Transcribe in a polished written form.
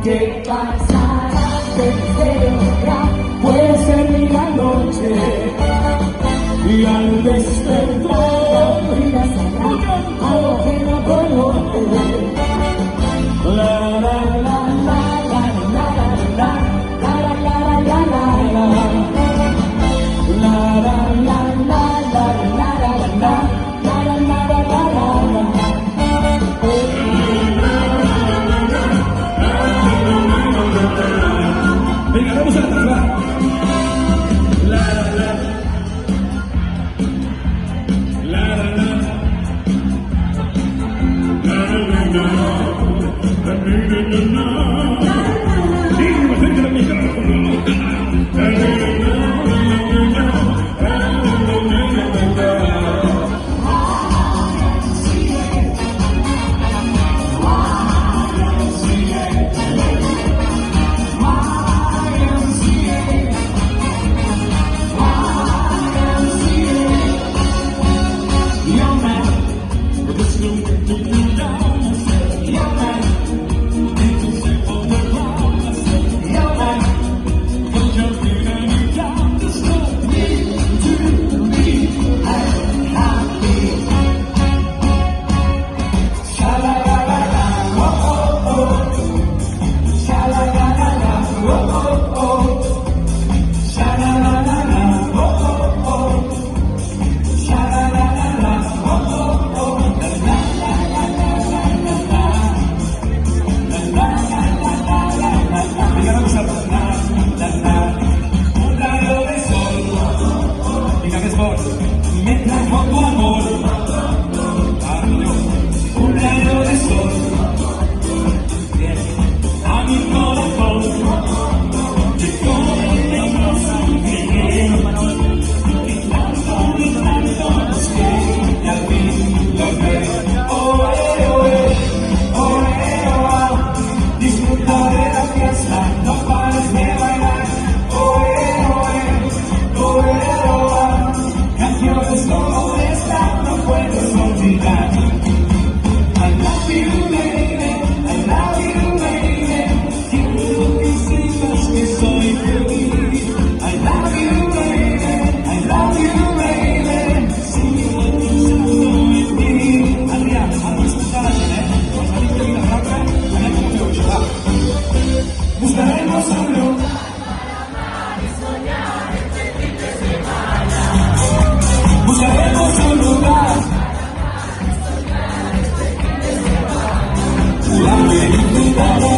¿Qué pasará? Desde otra puede ser mi la noche y al despertar miras sabrá algo que no conoce. La la la la la la la la la la la la venga, vamos a atrás, la la la la la me trajo tu amor, un rayo de sol a mi corazón, que como sangre, y tanto busqué, y al fin logré. Oe, oe, oe, oa, disfruta de la fiesta, no pares de bailar. Oe, oe, oe, oa, canciones como esta no puedes olvidar. I love you, baby, I love you, baby, quiero que sepas que soy feliz. I love you, baby, I love you, baby, sigo pensando en ti. Adrián, vamos a escuchar a Jeanette, vamos a ver la franja, a ver cómo te oye, va. Buscaremos un lugar para amar y soñar este fin de semana. Buscaremos un lugar para amar y soñar este fin de semana. La felicidad.